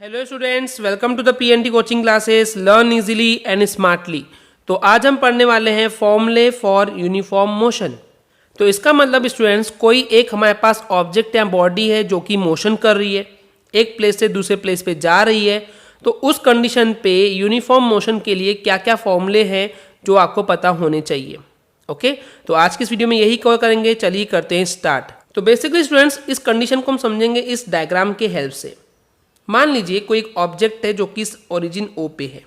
Hello students, welcome to the PNT coaching classes learn easily and smartly. तो आज हम पढ़ने वाले हैं फॉर्मूले फॉर यूनिफॉर्म मोशन। तो इसका मतलब स्टूडेंट्स, कोई एक हमारे पास ऑब्जेक्ट या बॉडी है जो कि मोशन कर रही है, एक प्लेस से दूसरे प्लेस पे जा रही है। तो उस कंडीशन पे यूनिफॉर्म मोशन के लिए क्या क्या फॉर्मूले हैं जो आपको पता होने चाहिए। ओके, तो आज की इस वीडियो में यही कवर करेंगे। चलिए करते हैं स्टार्ट। तो बेसिकली स्टूडेंट्स, इस कंडीशन को हम समझेंगे इस डायग्राम के हेल्प से। मान लीजिए कोई एक ऑब्जेक्ट है जो कि इस ओरिजिन ओ पे है।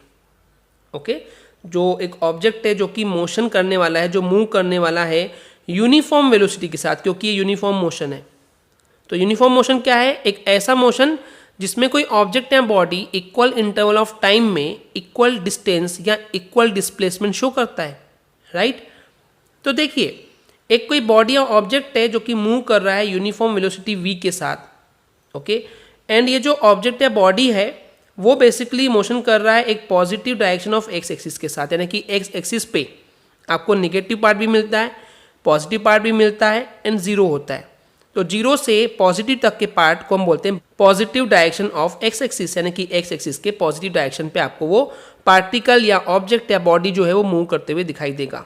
ओके, जो एक ऑब्जेक्ट है जो कि मोशन करने वाला है, जो मूव करने वाला है यूनिफॉर्म वेलोसिटी के साथ, क्योंकि ये यूनिफॉर्म मोशन है। तो यूनिफॉर्म मोशन क्या है? एक ऐसा मोशन जिसमें कोई ऑब्जेक्ट या body equal interval of time में इक्वल डिस्टेंस या इक्वल डिस्प्लेसमेंट शो करता है, राइट। तो देखिए, एक कोई बॉडी या ऑब्जेक्ट है जो कि मूव कर रहा है यूनिफॉर्म वेलोसिटी v के साथ। ओके, एंड ये जो ऑब्जेक्ट या बॉडी है वो बेसिकली मोशन कर रहा है एक positive direction of x axis के साथ, यानी कि एक्स एक्सिस पे आपको नेगेटिव पार्ट भी मिलता है, पॉजिटिव पार्ट भी मिलता है एंड जीरो होता है। तो जीरो से पॉजिटिव तक के पार्ट को हम बोलते हैं positive direction of x axis, यानी कि एक्स एक्सिस के पॉजिटिव डायरेक्शन पे आपको वो पार्टिकल या ऑब्जेक्ट या बॉडी जो है वो मूव करते हुए दिखाई देगा।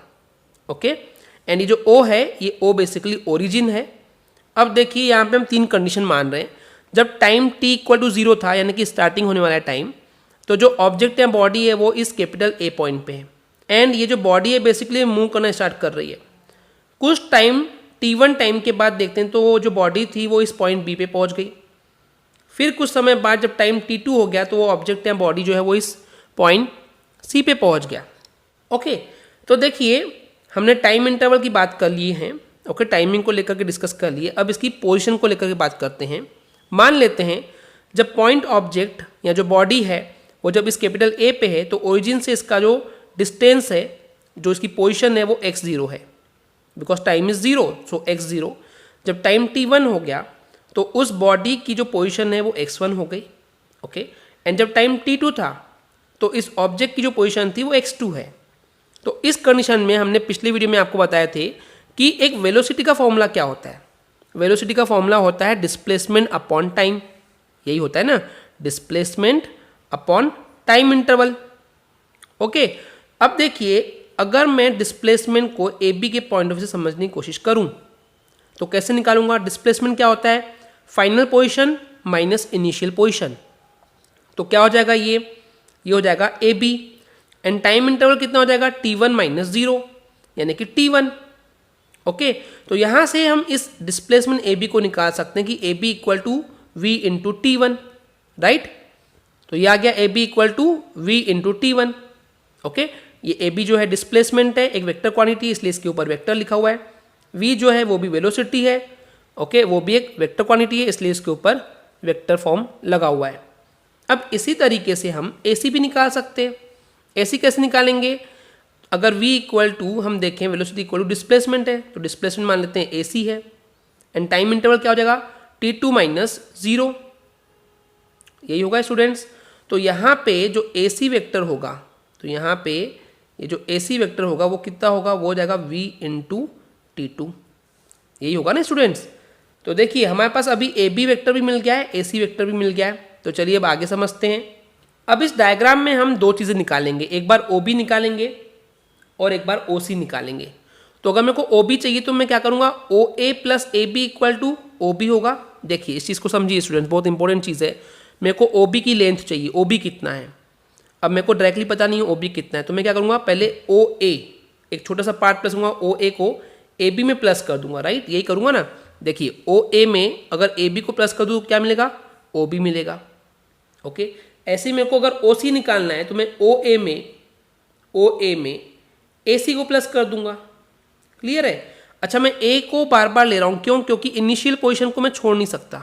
ओके, एंड ये जो ओ है, ये ओ बेसिकली ओरिजिन है। अब देखिए, यहाँ पे हम तीन कंडीशन मान रहे हैं। जब time t equal to zero था, यानी कि स्टार्टिंग होने वाला है टाइम, तो जो ऑब्जेक्ट या बॉडी है वो इस कैपिटल ए पॉइंट पे है एंड ये जो बॉडी है बेसिकली मूव करना स्टार्ट कर रही है। कुछ टाइम t1 टाइम के बाद देखते हैं तो वो जो बॉडी थी वो इस पॉइंट बी पे पहुंच गई। फिर कुछ समय बाद जब टाइम t2 हो गया तो वो ऑब्जेक्ट या बॉडी जो है वो इस पॉइंट सी पे पहुंच गया। ओके, तो देखिए हमने टाइम इंटरवल की बात कर ली है। ओके, टाइमिंग को लेकर के डिस्कस कर लिए। अब इसकी पोजीशन को लेकर के बात करते हैं। मान लेते हैं जब पॉइंट ऑब्जेक्ट या जो बॉडी है वो जब इस कैपिटल ए पे है तो ओरिजिन से इसका जो डिस्टेंस है, जो इसकी पोजीशन है वो x0 है, because time is zero, so x0। जब टाइम t1 हो गया तो उस बॉडी की जो पोजीशन है वो x1 हो गई। ओके, एंड जब टाइम t2 था तो इस ऑब्जेक्ट की जो पोजीशन थी वो x2 है। तो इस कंडीशन में हमने पिछले वीडियो में आपको बताए थे कि एक वेलोसिटी का फॉर्मूला क्या होता है। वेलोसिटी का फॉर्मूला होता है डिस्प्लेसमेंट अपॉन टाइम, यही होता है ना, displacement upon time interval. Okay, अब देखिए, अगर मैं डिस्प्लेसमेंट को ए बी के पॉइंट ऑफ व्यू से समझने की कोशिश करूं तो कैसे निकालूंगा? डिस्प्लेसमेंट क्या होता है? Final position minus initial position. तो क्या हो जाएगा? ये हो जाएगा A B and time interval कितना हो जाएगा? t1 माइनस जीरो, यानी कि t1। ओके, तो यहां से हम इस डिस्प्लेसमेंट ए बी को निकाल सकते हैं कि A B equal to v into t1, right. तो ये आ गया A B equal to v into t1। Okay, ये ए बी जो है डिस्प्लेसमेंट है, एक वेक्टर क्वांटिटी, इसलिए इसके ऊपर वेक्टर लिखा हुआ है। वी जो है वो भी वेलोसिटी है। ओके, वो भी एक वेक्टर क्वांटिटी है, इसलिए इसके ऊपर वेक्टर फॉर्म लगा हुआ है। अब इसी तरीके से हम ए सी भी निकाल सकते हैं। ए सी कैसे निकालेंगे? अगर v इक्वल टू हम देखें वेलोसिटी इक्वल टू डिस्प्लेसमेंट है, तो डिस्प्लेसमेंट मान लेते हैं ac है एंड टाइम इंटरवल क्या हो जाएगा? t2 माइनस जीरो, यही होगा स्टूडेंट्स। तो यहाँ पे जो ac वेक्टर होगा, तो यहाँ पे ये जो ac वेक्टर होगा वो कितना होगा? वो हो जाएगा v इंटू t2, यही होगा ना स्टूडेंट्स। तो देखिए हमारे पास अभी ab वेक्टर भी मिल गया है, ac वेक्टर भी मिल गया है। तो चलिए अब आगे समझते हैं। अब इस डायग्राम में हम दो चीज़ें निकालेंगे, एक बार OB निकालेंगे और एक बार OC निकालेंगे। तो अगर मेरे को OB चाहिए तो मैं क्या करूँगा? OA plus AB equal to OB होगा। देखिए इस चीज़ को समझिए स्टूडेंट्स, बहुत इंपॉर्टेंट चीज़ है। मेरे को OB की लेंथ चाहिए, OB कितना है। अब मेरे को डायरेक्टली पता नहीं है OB कितना है, तो मैं क्या करूँगा? पहले OA एक छोटा सा पार्ट प्लस दूंगा, OA को AB में प्लस कर दूंगा, राइट, यही करूँगा ना। देखिए OA में अगर AB को प्लस कर दूँ तो क्या मिलेगा? OB मिलेगा। ओके, ऐसे मेरे को अगर OC निकालना है तो मैं OA में AC को प्लस कर दूंगा। क्लियर है? अच्छा, मैं A को बार बार ले रहा हूँ, क्यों? क्योंकि इनिशियल पोजीशन को मैं छोड़ नहीं सकता।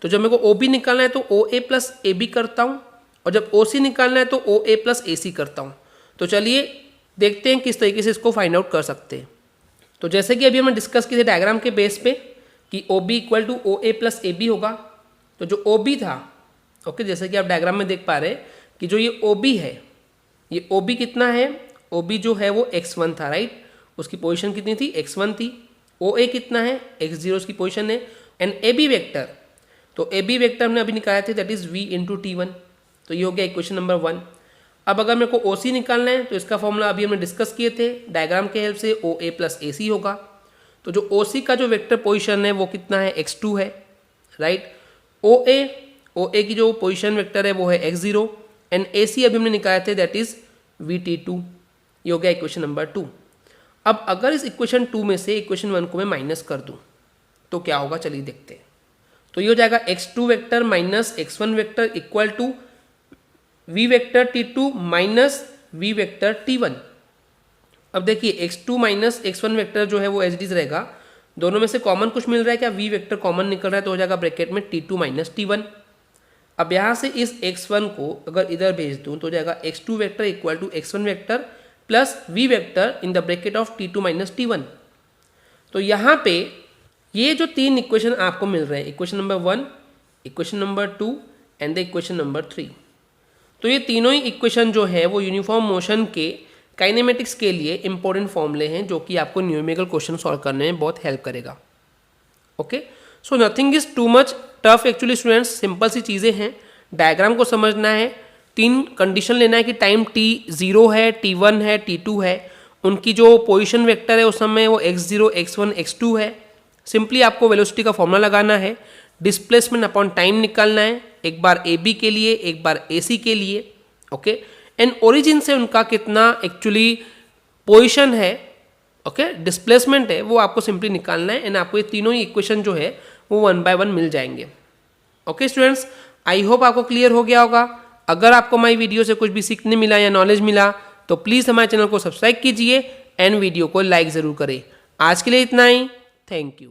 तो जब मेरे को OB निकालना है तो OA प्लस AB करता हूँ और जब OC निकालना है तो OA प्लस AC करता हूँ। तो चलिए देखते हैं किस तरीके से इसको फाइंड आउट कर सकते हैं। तो जैसे कि अभी हमने डिस्कस किए थे डायग्राम के बेस पे कि OB equal to OA plus AB होगा। तो जो OB था, ओके, जैसे कि आप डायग्राम में देख पा रहे हैं कि जो ये OB है, ये OB कितना है? OB जो है वो x1 था, राइट, उसकी पोजीशन कितनी थी? x1 थी। OA कितना है? x0 उसकी पोजीशन है एंड AB वेक्टर, तो ए बी वेक्टर हमने अभी निकाले थे, that is v into T1। तो ये हो गया इक्वेशन नंबर 1। अब अगर मेरे को ओ सी निकालना है तो इसका फॉर्मूला अभी हमने डिस्कस किए थे, डायग्राम के हेल्प से ओ ए प्लस ए सी होगा। तो जो ओ सी का जो वेक्टर पोजिशन है वो कितना है, x2 है, राइट। ओ ए की जो पोजिशन वेक्टर है वो है x0 एंड ए सी अभी हमने निकाले थे, दैट इज vt2। ये हो गया इक्वेशन नंबर 2। अब अगर इस इक्वेशन 2 में से इक्वेशन 1 को मैं माइनस कर दूं तो क्या होगा, चलिए देखते हैं। तो ये हो जाएगा x2 vector minus x1 vector equal to v vector t2 minus v vector t1। अब देखिए x2 माइनस x1 वेक्टर जो है वो एज इट इज रहेगा, दोनों में से कॉमन कुछ मिल रहा है क्या, v वेक्टर कॉमन निकल रहा है, तो हो जाएगा ब्रैकेट में t2 माइनस t1। अब यहाँ से इस x1 को अगर इधर भेज दूँ तो हो जाएगा x2 vector equal to x1 vector plus v vector in the bracket of t2 minus t1। तो यहाँ पे ये जो तीन इक्वेशन आपको मिल रहे हैं, equation number 1, equation number 2 and the equation number 3, तो ये तीनों ही इक्वेशन जो है वो यूनिफॉर्म मोशन के काइनेमेटिक्स के लिए इंपॉर्टेंट फॉर्मूले हैं जो कि आपको न्यूमेरिकल क्वेश्चन सॉल्व करने में बहुत हेल्प करेगा। Okay, so nothing is too much tough actually students, simple सी चीज़ें हैं। डायग्राम को समझना है, तीन कंडीशन लेना है कि टाइम t0 है, t1 है, t2 है, उनकी जो पोजीशन वेक्टर है उस समय वो x0, x1, x2 है। सिंपली आपको वेलोसिटी का फॉर्मूला लगाना है, डिस्प्लेसमेंट अपॉन टाइम निकालना है, एक बार ए बी के लिए एक बार ए सी के लिए। ओके, एंड ओरिजिन से उनका कितना एक्चुअली पोजीशन है, ओके, डिस्प्लेसमेंट है, वो आपको सिंपली निकालना है एंड आपको ये तीनों ही इक्वेशन जो है वो 1 बाय 1 मिल जाएंगे। ओके स्टूडेंट्स, आई होप आपको क्लियर हो गया होगा। अगर आपको हमारी वीडियो से कुछ भी सीखने मिला या नॉलेज मिला तो प्लीज़ हमारे चैनल को सब्सक्राइब कीजिए एंड वीडियो को लाइक ज़रूर करें। आज के लिए इतना ही, थैंक यू।